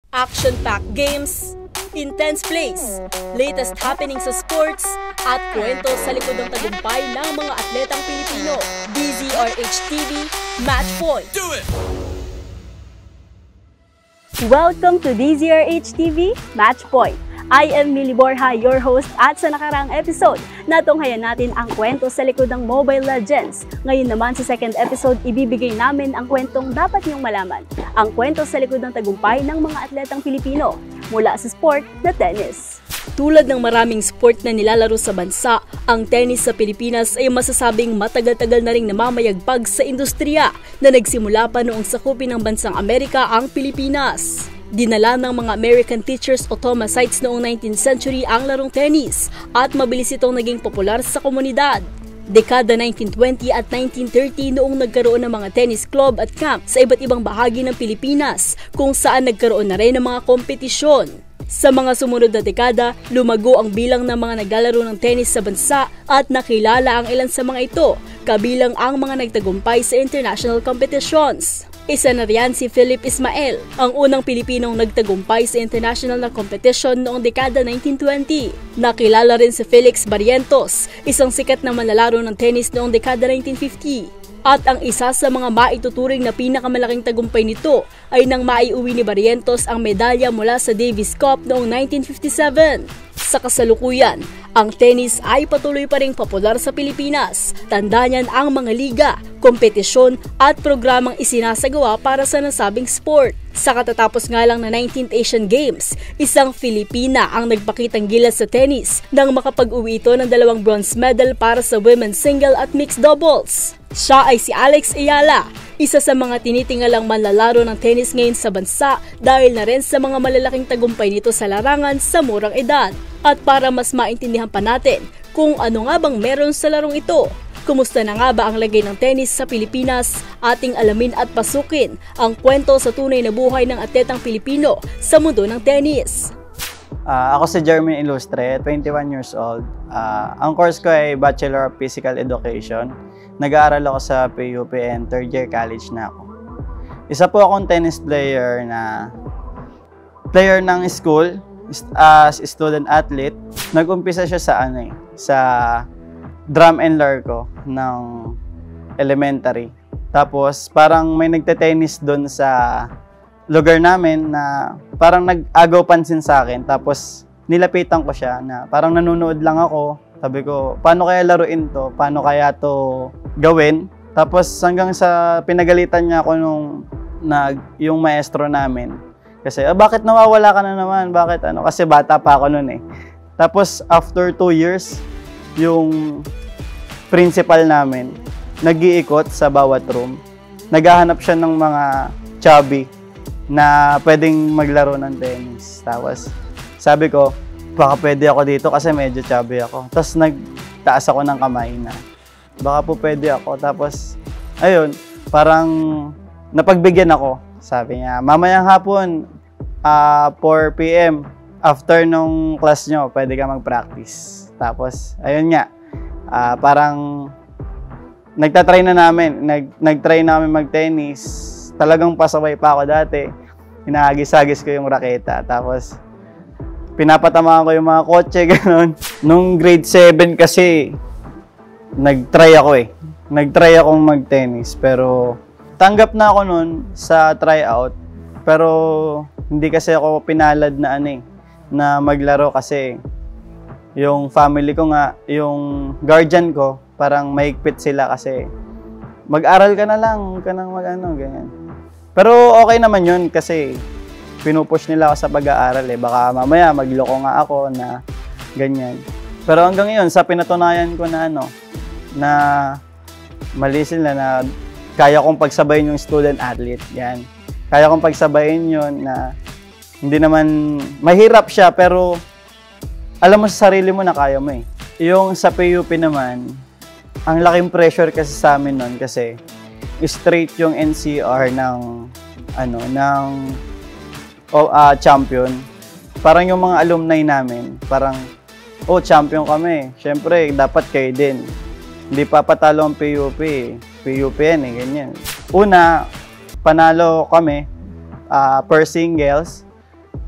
Action-packed games, intense plays, latest happenings sa sports, at kwento sa likod ng tagumpay ng mga atletang Pilipino. DZRH TV, Match Point! Do it! Welcome to DZRH TV, Match Point. I am Millie Borja, your host, at sa nakaraang episode, natunghayan natin ang kwento sa likod ng Mobile Legends. Ngayon naman sa second episode, ibibigay namin ang kwentong dapat niyong malaman. Ang kwento sa likod ng tagumpay ng mga atletang Pilipino mula sa sport na tennis. Tulad ng maraming sport na nilalaro sa bansa, ang tennis sa Pilipinas ay masasabing matagal-tagal na ring namamayagpag sa industriya na nagsimula pa noong sakupin ng bansang Amerika ang Pilipinas. Dinala ng mga American teachers o Thomasites noong 19th century ang larong tennis at mabilis itong naging popular sa komunidad. Dekada 1920 at 1930 noong nagkaroon ng mga tennis club at camp sa iba't ibang bahagi ng Pilipinas kung saan nagkaroon na rin ng mga kompetisyon. Sa mga sumunod na dekada, lumago ang bilang ng mga naglalaro ng tennis sa bansa at nakilala ang ilan sa mga ito, kabilang ang mga nagtagumpay sa international competitions. Isa na riyan si Philip Ismael, ang unang Pilipinong nagtagumpay sa international na competition noong dekada 1920. Nakilala rin si Felix Barrientos, isang sikat na manlalaro ng tennis noong dekada 1950. At ang isa sa mga maituturing na pinakamalaking tagumpay nito ay nang maiuwi ni Barrientos ang medalya mula sa Davis Cup noong 1957. Sa kasalukuyan, ang tennis ay patuloy pa ring popular sa Pilipinas. Tanda niyan ang mga liga, kompetisyon at programang isinasagawa para sa nasabing sport. Sa katatapos nga lang na 19th Asian Games, isang Filipina ang nagpakitang gilas sa tennis nang makapag-uwi ito ng 2 bronze medal para sa women's single at mixed doubles. Siya ay si Alex Ayala, isa sa mga tinitingalang manlalaro ng tennis ngayon sa bansa dahil na rin sa mga malalaking tagumpay nito sa larangan sa murang edad. At para mas maintindihan pa natin kung ano nga bang meron sa larong ito, kumusta na nga ba ang lagay ng tennis sa Pilipinas, ating alamin at pasukin ang kwento sa tunay na buhay ng atletang Pilipino sa mundo ng tennis. Ako si Jeremy Ilustre, 21 years old. Ang course ko ay Bachelor of Physical Education. Nag-aaral ako sa PUP and third year college na ako. Isa po akong tennis player ng school, as student athlete. Nag-umpisa siya sa drum and lyre ko ng elementary. Tapos parang may nagte-tennis doon sa lugar namin na parang nag-agaw pansin sa akin. Tapos nilapitan ko siya na parang nanonood lang ako. Sabi ko, paano kaya laruin to? Paano kaya to gawin? Tapos hanggang sa pinagalitan niya ako yung maestro namin. Kasi, bakit nawawala ka na naman? Bakit ano? Kasi bata pa ako noon eh. Tapos after 2 years, yung principal namin, nag-iikot sa bawat room. Naghahanap siya ng mga chubby na pwedeng maglaro ng tennis. Tapos sabi ko, baka pwede ako dito kasi medyo chubby ako. Tapos nagtaas ako ng kamay na baka po pwede ako. Tapos ayun, parang napagbigyan ako. Sabi niya, mamayang hapon 4 p.m. after nung class nyo, pwede ka mag-practice. Tapos ayun nga, parang nagtatry na namin, nagtry namin mag-tennis. Talagang pasaway pa ako dati. Hinahagis-hagis ko yung raketa. Tapos pinapatamaan ko yung mga kotse, gano'n. Nung grade 7 kasi, nag-try akong mag-tennis. Pero tanggap na ako nun sa tryout. Pero hindi kasi ako pinalad na maglaro kasi yung family ko nga, yung guardian ko, parang mahigpit sila kasi mag-aral ka na lang, ganyan. Pero okay naman yun kasi pinupush nila ako sa pag-aaral eh. Baka mamaya magloko nga ako na ganyan. Pero hanggang yun, sa pinatunayan ko na na mali sila na kaya kong pagsabayin yung student athlete. Yan. Kaya kong pagsabayin yun na hindi naman mahirap siya pero alam mo sa sarili mo na kaya mo eh. Yung sa PUP naman, ang laking pressure kasi sa amin nun kasi straight yung NCR ng champion. Parang yung mga alumni namin, parang champion kami. Syempre, dapat kayo din. Hindi pa patalo ang PUP. PUP yan eh, ganyan. Una, panalo kami per singles.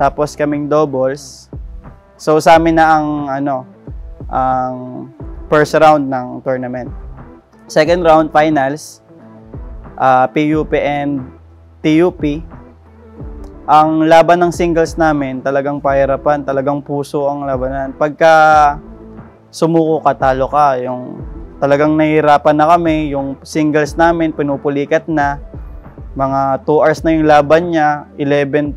tapos kaming doubles. So sa amin na ang first round ng tournament. Second round finals, PUP and TUP. Ang laban ng singles namin, talagang pahirapan, talagang puso ang labanan. Pagka sumuko ka, talo ka. Yung talagang nahihirapan na kami, yung singles namin, pinupulikat na. Mga 2 hours na yung laban niya, 11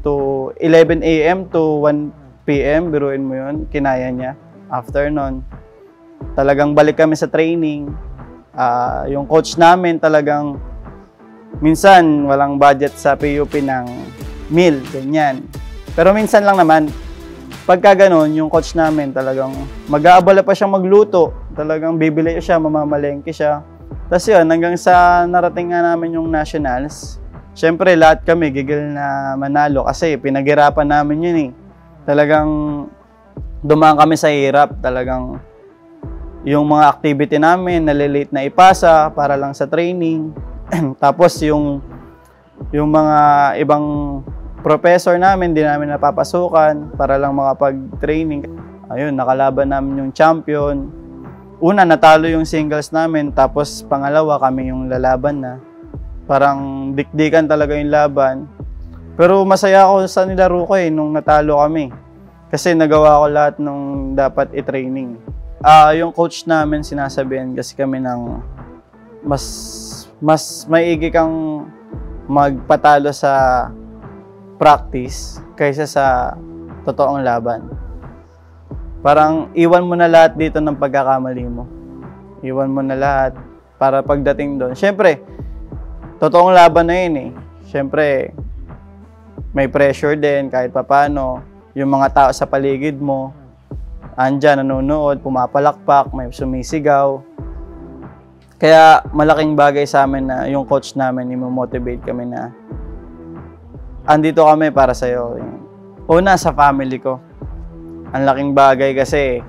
a.m. to 1 p.m. Biruin mo yun, kinaya niya. After nun, talagang balik kami sa training. Yung coach namin talagang, minsan walang budget sa PUP ng meal, ganyan. Pero minsan lang naman, pagka ganun, yung coach namin talagang mag-aabala pa siyang magluto. Talagang bibili siya, mamamalengke siya. Tapos yun, hanggang sa narating nga namin yung nationals. Siyempre, lahat kami gigil na manalo kasi pinaghirapan namin yun eh. Talagang dumaan kami sa hirap. Talagang yung mga activity namin, nalilate na ipasa para lang sa training. Tapos yung mga ibang professor namin, di namin napapasukan para lang makapag-training. Ayun, nakalaban namin yung champion. Una, natalo yung singles namin, tapos pangalawa kami yung lalaban na. Parang dikdikan talaga yung laban. Pero masaya ako sa nilaro ko nung natalo kami. Kasi nagawa ko lahat nung dapat i-training. Yung coach namin sinasabihan kasi kami ng mas maigi kang magpatalo sa practice kaysa sa totoong laban. Parang iwan mo na lahat dito ng pagkakamali mo. Iwan mo na lahat para pagdating doon. Siyempre, totoong laban na yun eh. Siyempre, may pressure din kahit papano. Yung mga tao sa paligid mo, andyan, nanonood, pumapalakpak, may sumisigaw. Kaya malaking bagay sa amin na yung coach namin, i-motivate kami na andito kami para sa'yo. Una, sa family ko. Ang laking bagay kasi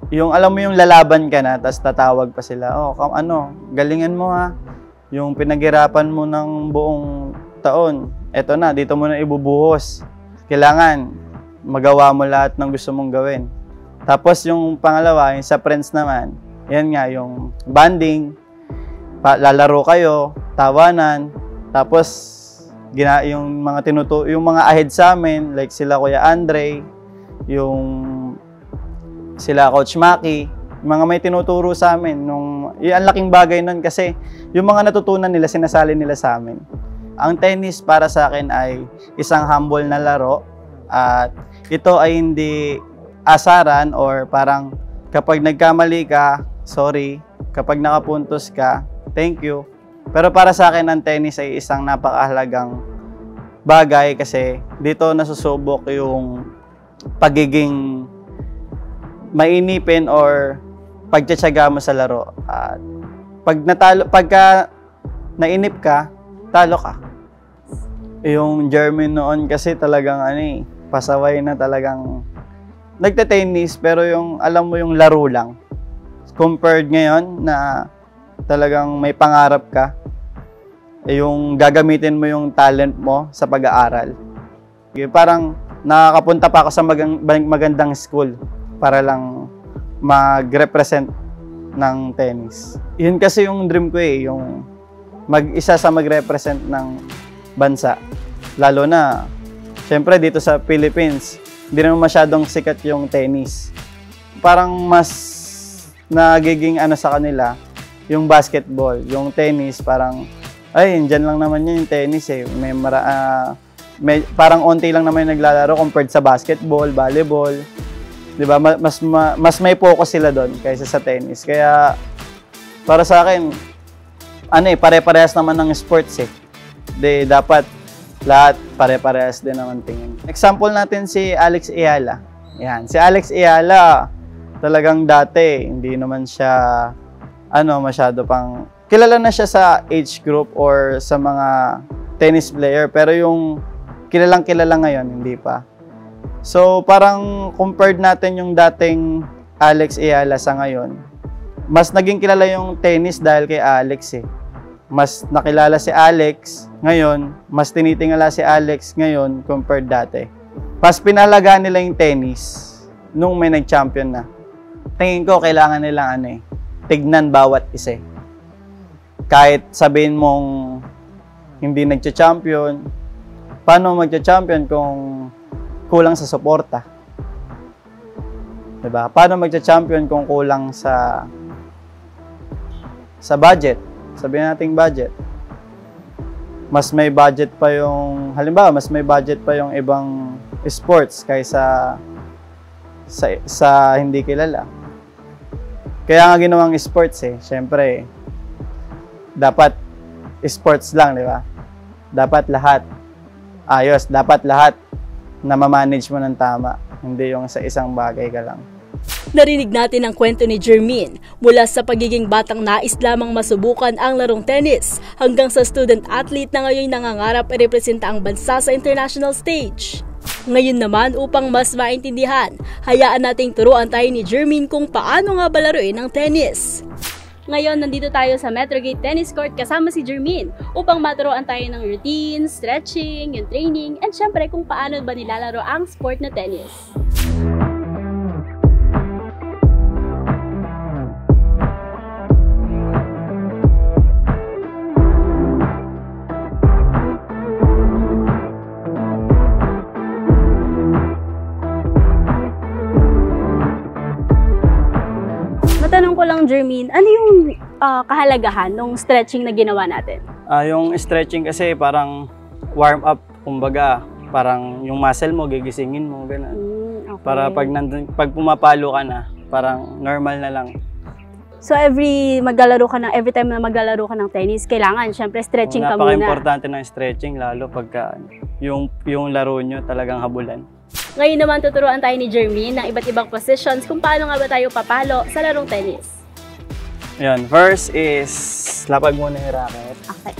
yung alam mo yung lalaban ka na, tapos tatawag pa sila, galingan mo ha. Yung pinaghirapan mo ng buong taon, eto na, dito mo na ibubuhos. Kailangan magawa mo lahat ng gusto mong gawin. Tapos yung pangalawa, yung sa friends naman, yan nga, yung bonding, lalaro kayo, tawanan, tapos yung mga ahead sa amin, like sila Kuya Andre, yung sila Coach Maki, mga may tinuturo sa amin. Ang laking bagay nun kasi yung mga natutunan nila, sinasali nila sa amin. Ang tennis para sa akin ay isang humble na laro at ito ay hindi asaran or parang kapag nagkamali ka, sorry. Kapag nakapuntos ka, thank you. Pero para sa akin, ang tennis ay isang napakahalagang bagay kasi dito nasusubok yung pagiging mainipin or pagtiyatsaga mo sa laro. At pagka nainip ka, talo ka. Yung Jermaine noon kasi talagang pasaway na talagang nagte-tennis pero yung alam mo yung laro lang. Compared ngayon na talagang may pangarap ka, yung gagamitin mo yung talent mo sa pag-aaral. Parang nakakapunta pa ako sa magandang school para lang mag-represent ng tennis. Yun kasi yung dream ko yung mag-isa sa mag-represent ng bansa. Lalo na, syempre dito sa Philippines, hindi naman masyadong sikat yung tennis. Parang mas nagiging sa kanila, yung basketball, yung tennis, parang, dyan lang naman yun yung tennis eh. Parang onti lang naman yung naglalaro compared sa basketball, volleyball. Diba? Mas may focus sila doon kaysa sa tennis. Kaya, para sa akin, pare-parehas naman ng sports eh. Dapat lahat pare-parehas din naman tingin. Example natin si Alex Ayala. Yan. Si Alex Ayala, talagang dati, hindi naman siya, masyado pang, kilala na siya sa age group or sa mga tennis player, pero yung kilalang-kilala ngayon, hindi pa. So, parang compared natin yung dating Alex Ayala sa ngayon, mas naging kilala yung tennis dahil kay Alex eh. Mas nakilala si Alex ngayon, mas tinitingala si Alex ngayon compared dati. Pas pinalagaan nila yung tennis nung may nag-champion na. Tingin ko kailangan nilang tignan bawat isa. Kahit sabihin mong hindi nagcha-champion, paano magcha-champion kung kulang sa suporta? Diba? Paano magcha-champion kung kulang sa budget? Sabihin nating budget. Mas may budget pa yung, halimbawa, mas may budget pa yung ibang sports kaysa sa hindi kilala. Kaya nga ginawang sports syempre, dapat sports lang, di ba? Dapat lahat ayos, dapat lahat na ma-manage mo ng tama, hindi yung sa isang bagay ka lang. Narinig natin ang kwento ni Jermaine mula sa pagiging batang nais lamang masubukan ang larong tennis hanggang sa student athlete na ngayon nangangarap i-representa ang bansa sa international stage. Ngayon naman, upang mas maintindihan, hayaan nating turuan tayo ni Jermaine kung paano nga ba laruin ang tennis. Ngayon, nandito tayo sa Metrogate Tennis Court kasama si Jermaine upang maturuan tayo ng routine, stretching, yung training, and syempre kung paano ba nilalaro ang sport na tennis. Matanong ko lang, Jermaine, ano yung kahalagahan ng stretching na ginawa natin? Yung stretching kasi parang warm up, kumbaga, parang yung muscle mo, gigisingin mo, gano'n. Okay. Para pag pumapalo ka na, parang normal na lang. So every time na maglalaro ka ng tennis, kailangan syempre stretching ka muna. Napaka-importante ng stretching, lalo pagka yung laro nyo talagang habulan. Ngayon naman tuturuan tayo ni Jermaine ng iba't ibang positions kung paano nga ba tayo papalo sa larong tennis. Yan, first is lapag muna yung racket. Okay.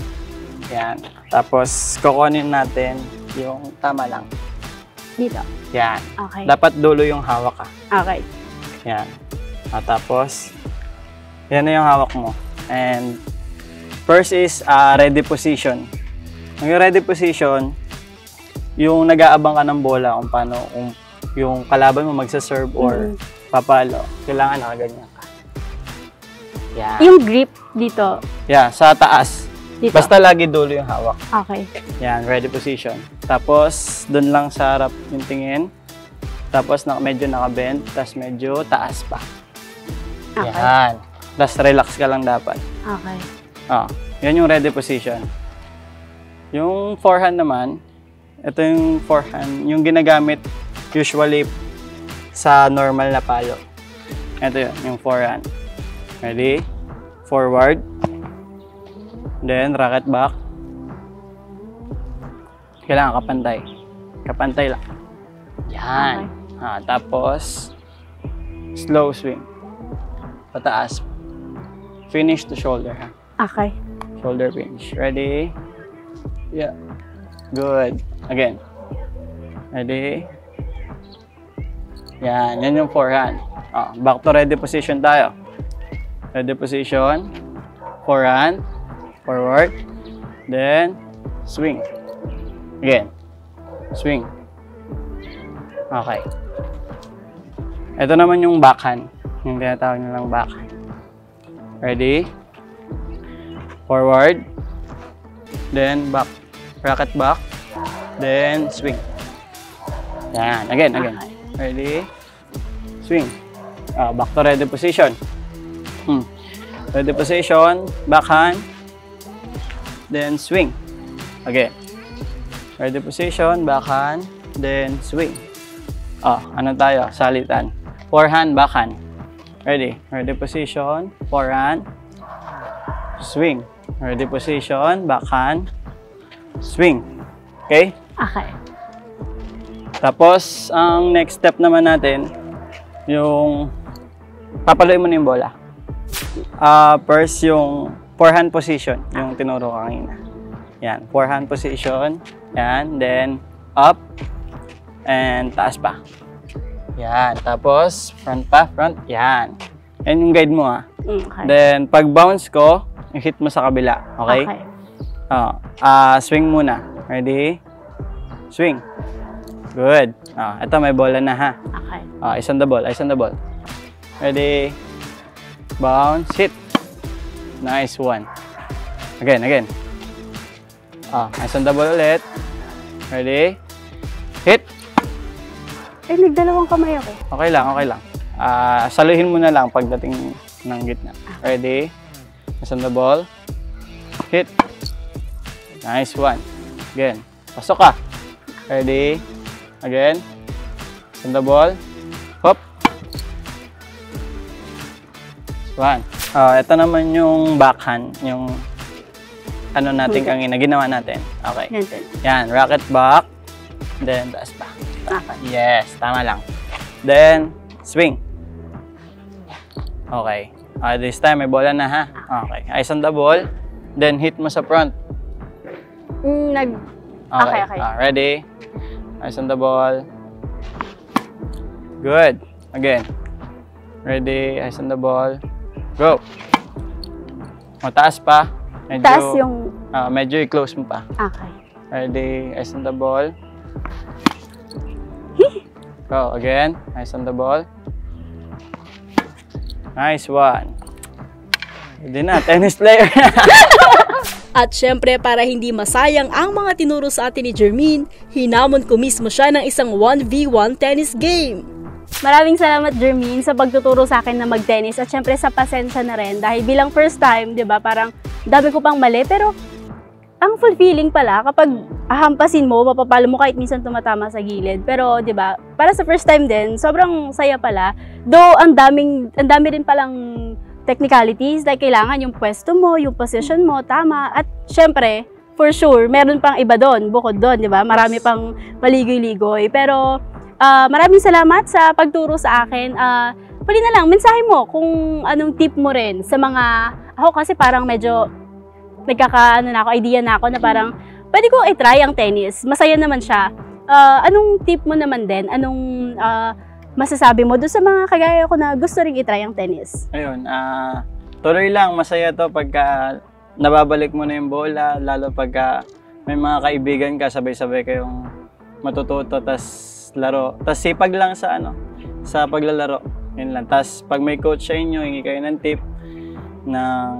Yan. Tapos kukunin natin yung tama lang. Dito. Yan. Okay. Dapat dulo yung hawak ka. Okay. Yan. Tapos yan na yung hawak mo. And first is ready position. Yung ready position, yung nag-aabang ka ng bola kung paano, kung yung kalaban mo magsa-serve or papalo, kailangan nakaganyan ka. Yan. Yung grip dito. Yeah, sa taas. Dito. Basta lagi dulo yung hawak. Okay. Yan, ready position. Tapos, dun lang sa harap yung tingin. Tapos, medyo nakabend. Tapos, medyo taas pa. Okay. Yan. Tapos, relax ka lang dapat. Okay. Yan yung ready position. Yung forehand naman, ito yung forehand, yung ginagamit usually sa normal na palo. Ito yun, yung forehand. Ready? Forward. Then, racket back. Kailangan kapantay. Kapantay lang. Yan. Okay. Tapos, slow swing. Pataas. Finish to shoulder. Okay. Shoulder finish. Ready? Yeah. Good. Again. Ready? Yan. Yan yung forehand. Back to ready position tayo. Ready position. Forehand. Forward. Then, swing. Again. Swing. Okay. Ito naman yung backhand. Yung tinatawag nilang backhand. Ready? Forward. Then, back. Racket back. Then, swing. Yan. Again. Ready? Swing. Back to ready position. Ready position. Backhand. Then, swing. Again. Ready position. Backhand. Then, swing. Ano tayo? Salitan. Forehand, backhand. Ready? Ready position. Forehand. Swing. Ready position. Backhand. Swing. Okay? Okay. Tapos, ang next step naman natin, yung papaluin mo na yung bola. First, yung forehand position, yung tinuro ko kanina. Yan, forehand position. Yan, then up. And taas pa. Yan, tapos front pa, front. Yan. Yan yung guide mo Okay. Then, pag bounce ko, yung hit mo sa kabila. Okay? Okay. Swing muna. Ready? Swing. Good. Ito may bola na ha. Okay. Eyes on the ball, eyes on the ball. Ready? Bounce, hit. Nice one. Again, again. Eyes on the ball ulit. Ready? Hit. Nagdalawang kamay ako. Okay lang, okay lang. Saluhin mo na lang pagdating ng gitna. Ready? Eyes on the ball. Hit. Nice one. Again. Pasok ka. Ready? Again. Eyes on the ball. Hop. One. Ito naman yung backhand, yung ano natin kanina, ginawa natin. Okay. Yan, racket back, then taas back. Yes, tama lang. Then, swing. Okay. This time, may bola na ha. Okay. Eyes on the ball, then hit mo sa front. Okay. Ready? Eyes on the ball. Good. Again. Ready? Eyes on the ball. Go. Mataas pa. Medyo, Taas yung... medyo i-close mo pa. Okay. Ready? Eyes on the ball. Go. Again. Eyes on the ball. Nice one. Hindi na. Tennis player. At syempre para hindi masayang ang mga tinuro sa atin ni Jermaine, hinamon ko mismo siya ng isang 1v1 tennis game. Maraming salamat, Jermaine, sa pagtuturo sa akin na mag-tennis at syempre sa pasensya na rin dahil bilang first time, di ba, parang dami ko pang mali pero ang fulfilling pala kapag ahampasin mo, mapapalo mo kahit minsan tumatama sa gilid. Pero, di ba, para sa first time din, sobrang saya pala. Though, ang dami rin palang technicalities, like kailangan yung pwesto mo, yung position mo, tama. At syempre, for sure, meron pang iba doon, bukod doon, di ba? Marami pang maligoy-ligoy. Pero, maraming salamat sa pagturo sa akin. Pwede na lang, mensahe mo kung anong tip mo rin sa mga, ako kasi parang medyo idea na ako na parang pwede ko i-try ang tennis. Masaya naman siya. Anong tip mo naman din? Anong masasabi mo doon sa mga kagaya ko na gusto rin i-try ang tennis? Ayun, tuloy lang. Masaya to pagka nababalik mo na yung bola, lalo pagka may mga kaibigan ka, sabay-sabay kayong matututo, tas laro. Tas sipag lang sa paglalaro. Yun lang. Tas pag may coach sa inyo, hingi kayo ng tip ng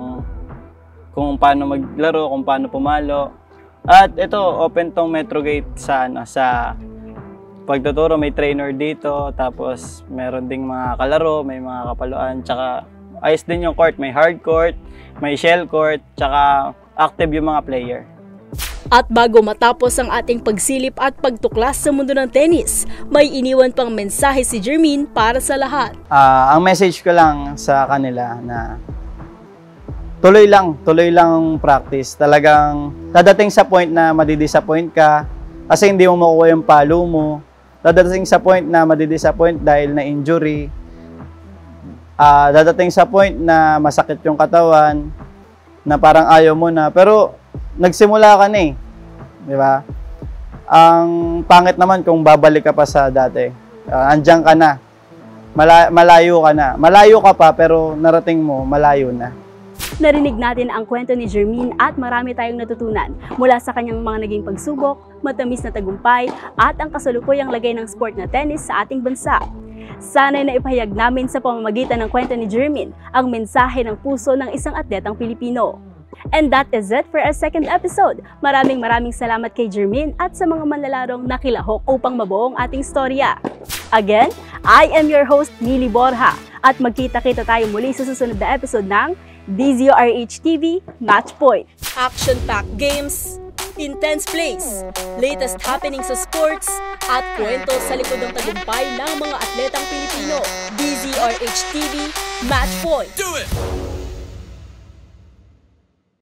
kung paano maglaro, kung paano pumalo. At ito, open tong Metrogate sa pagtuturo. May trainer dito, tapos meron ding mga kalaro, may mga kapaluan, tsaka ayos din yung court. May hard court, may shell court, tsaka active yung mga player. At bago matapos ang ating pagsilip at pagtuklas sa mundo ng tennis, may iniwan pang mensahe si Jermaine para sa lahat. Ang message ko lang sa kanila na tuloy lang practice. Talagang dadating sa point na madidisappoint ka kasi hindi mo makuha yung palo mo. Dadating sa point na madidisappoint dahil na injury. Dadating sa point na masakit yung katawan, na parang ayaw mo na. Pero nagsimula ka na eh. Di ba? Ang pangit naman kung babalik ka pa sa dati. Andiyan ka na. Malayo ka na. Malayo ka pa pero narating mo, malayo na. Narinig natin ang kwento ni Jermaine at marami tayong natutunan mula sa kanyang mga naging pagsubok, matamis na tagumpay at ang kasalukuyang lagay ng sport na tennis sa ating bansa. Sana'y naipahayag namin sa pamamagitan ng kwento ni Jermaine ang mensahe ng puso ng isang atletang Pilipino. And that is it for our second episode. Maraming salamat kay Jermaine at sa mga manlalarong nakilahok upang mabuo ang ating storya. Again, I am your host, Mili Borja, at magkita-kita tayo muli sa susunod na episode ng DZRH TV Match Point. Action-packed games, intense plays, latest happening sa sports, at kwento sa likod ng tagumpay ng mga atletang Pilipino. DZRH TV Match Point. Do it!